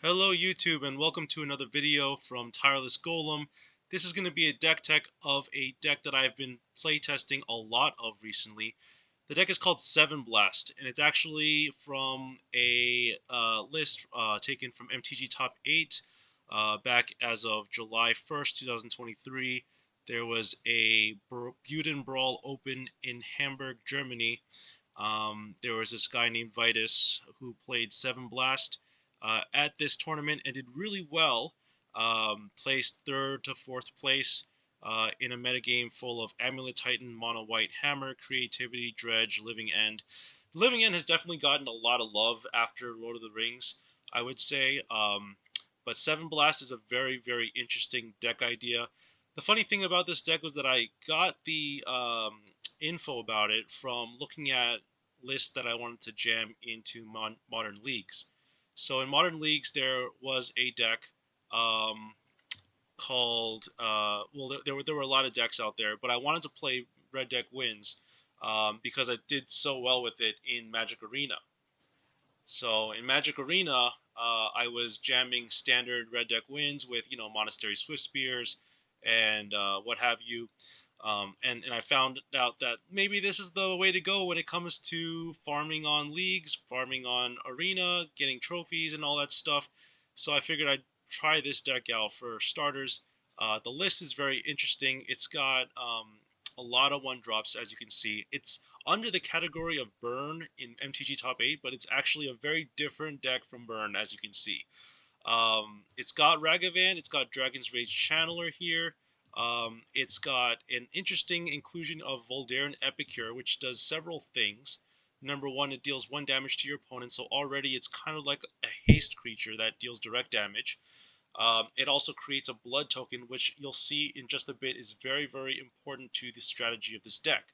Hello YouTube and welcome to another video from Tireless Golem. This is going to be a deck tech of a deck that I've been playtesting a lot of recently. The deck is called 7 Blast and it's actually from a list taken from MTG Top 8 back as of July 1st, 2023. There was a Buden Brawl open in Hamburg, Germany. There was this guy named Vitus who played 7 Blast at this tournament and did really well. Placed third to fourth place in a metagame full of Amulet Titan, Mono White Hammer, Creativity, Dredge, Living End. Living End has definitely gotten a lot of love after Lord of the Rings, I would say. But 7 Blast is a very, very interesting deck idea. The funny thing about this deck was that I got the info about it from looking at lists that I wanted to jam into modern leagues. So in modern leagues, there was a deck called well, there were a lot of decks out there, but I wanted to play Red Deck Wins because I did so well with it in Magic Arena. So in Magic Arena, I was jamming standard Red Deck Wins with Monastery Swiftspears and what have you. And I found out that maybe this is the way to go when it comes to farming on leagues, farming on arena, getting trophies and all that stuff. So I figured I'd try this deck out for starters. The list is very interesting. It's got a lot of 1-drops, as you can see. It's under the category of Burn in MTG Top 8, but it's actually a very different deck from Burn, as you can see. It's got Ragavan, it's got Dragon's Rage Channeler here. It's got an interesting inclusion of Voldaren Epicure, which does several things. Number one, it deals 1 damage to your opponent, so already it's kind of like a haste creature that deals direct damage. It also creates a blood token, which you'll see in just a bit is very, very important to the strategy of this deck.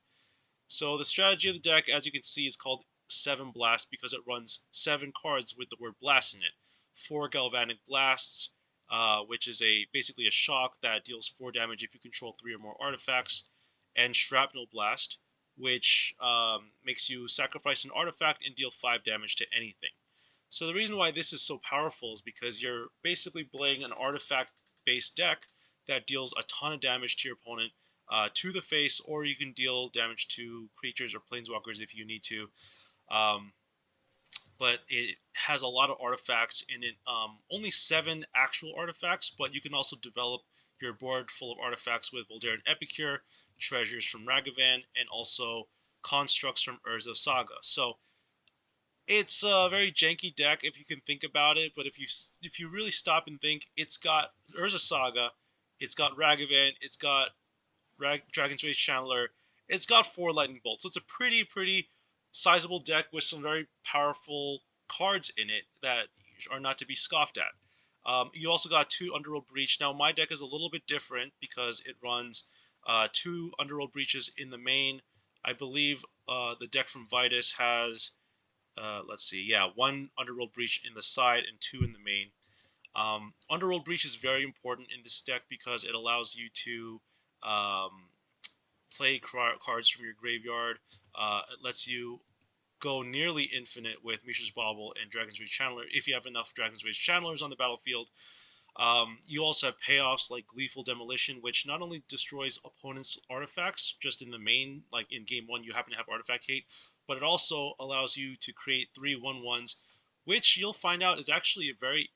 So the strategy of the deck, as you can see, is called 7 Blast because it runs 7 cards with the word Blast in it. 4 Galvanic Blasts, which is basically a shock that deals 4 damage if you control 3 or more artifacts, and Shrapnel Blast, which makes you sacrifice an artifact and deal 5 damage to anything. So the reason why this is so powerful is because you're basically playing an artifact-based deck that deals a ton of damage to your opponent to the face, or you can deal damage to creatures or planeswalkers if you need to. But it has a lot of artifacts in it. Only 7 actual artifacts, but you can also develop your board full of artifacts with Voldaren Epicure, treasures from Ragavan, and also constructs from Urza Saga. So it's a very janky deck if you can think about it, but if you really stop and think, it's got Urza Saga, it's got Ragavan, it's got Dragon's Rage Channeler, it's got 4 Lightning Bolts. So it's a pretty sizable deck with some very powerful cards in it that are not to be scoffed at. You also got 2 Underworld Breach. Now my deck is a little bit different because it runs 2 Underworld Breaches in the main. I believe the deck from Vitus has let's see, yeah, 1 Underworld Breach in the side and 2 in the main. Underworld Breach is very important in this deck because it allows you to play cards from your graveyard. It lets you go nearly infinite with Mishra's Bauble and Dragon's Rage Channeler if you have enough Dragon's Rage Channelers on the battlefield. You also have payoffs like Gleeful Demolition, which not only destroys opponents' artifacts, just in the main, like in game 1 you happen to have artifact hate, but it also allows you to create 3 1/1s, which you'll find out is actually a very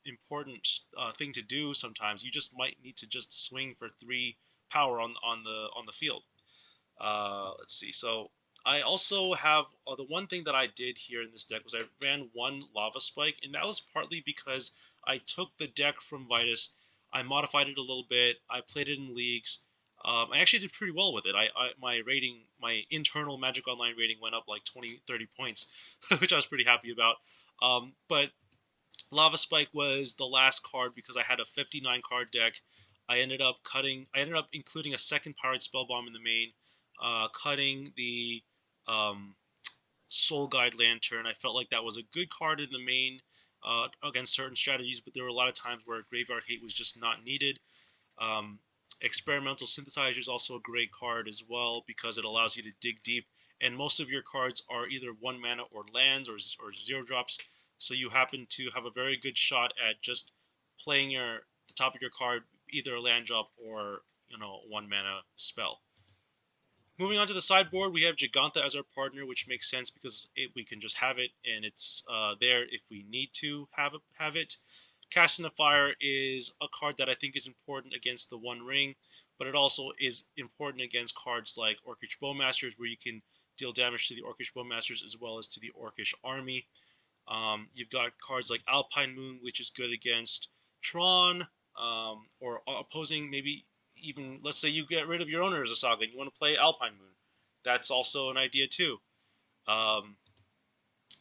important thing to do sometimes. You just might need to just swing for 3 power on the field. Let's see. So I also have the one thing that I did here in this deck was I ran 1 Lava Spike, and that was partly because I took the deck from Vitus, I modified it a little bit, I played it in leagues. I actually did pretty well with it. My rating, my internal Magic Online rating went up like 20-30 points, which I was pretty happy about. But Lava Spike was the last card because I had a 59 card deck. I ended up including a second Pyrite Spellbomb in the main, cutting the Soul Guide Lantern. I felt like that was a good card in the main against certain strategies, but there were a lot of times where Graveyard Hate was just not needed. Experimental Synthesizer is also a great card as well because it allows you to dig deep, and most of your cards are either 1 mana or lands or 0 drops. so you happen to have a very good shot at just playing the top of your card, either a land drop or 1 mana spell. Moving on to the sideboard, we have Jegantha as our partner, which makes sense because we can just have it, and it's there if we need to have it. Casting the Fire is a card that I think is important against the One Ring, but it also is important against cards like Orcish Bowmasters, where you can deal damage to the Orcish Bowmasters as well as to the Orcish army. You've got cards like Alpine Moon, which is good against Tron, or opposing, maybe even, let's say you get rid of your own Urza Saga and you want to play Alpine Moon. That's also an idea too. Um,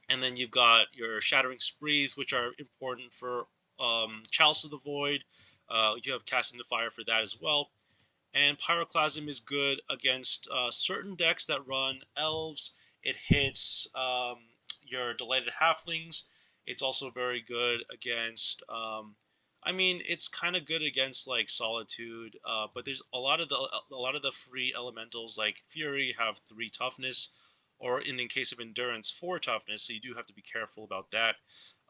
and then you've got your Shattering Sprees, which are important for Chalice of the Void. You have Casting the Fire for that as well. And Pyroclasm is good against certain decks that run elves. It hits your Delighted Halflings. It's also very good against. I mean, it's kind of good against like Solitude, but there's a lot of the free elementals like Fury have 3 toughness, or in the case of Endurance 4 toughness. So you do have to be careful about that.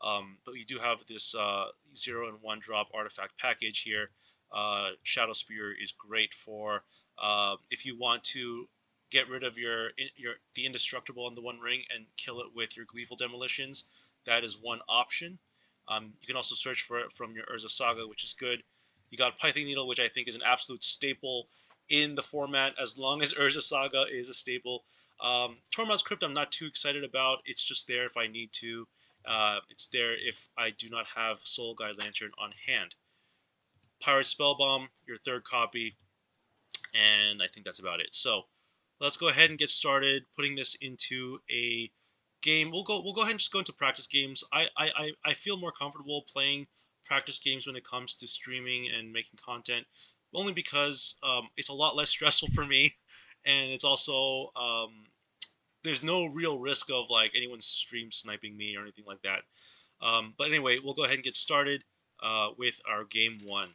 But you do have this 0 and 1 drop artifact package here. Shadowspear is great for if you want to get rid of the indestructible on the One Ring and kill it with your Gleeful Demolitions. That is one option. You can also search for it from your Urza Saga, which is good. You got Pithing Needle, which I think is an absolute staple in the format, as long as Urza Saga is a staple. Tormod's Crypt I'm not too excited about. It's just there if I need to. It's there if I do not have Soul Guide Lantern on hand. Pyrite Spellbomb, your 3rd copy, and I think that's about it. So let's go ahead and get started putting this into a game. We'll go ahead and just go into practice games. I feel more comfortable playing practice games when it comes to streaming and making content, only because it's a lot less stressful for me, and it's also there's no real risk of like anyone stream sniping me or anything like that. But anyway, we'll go ahead and get started with our game 1.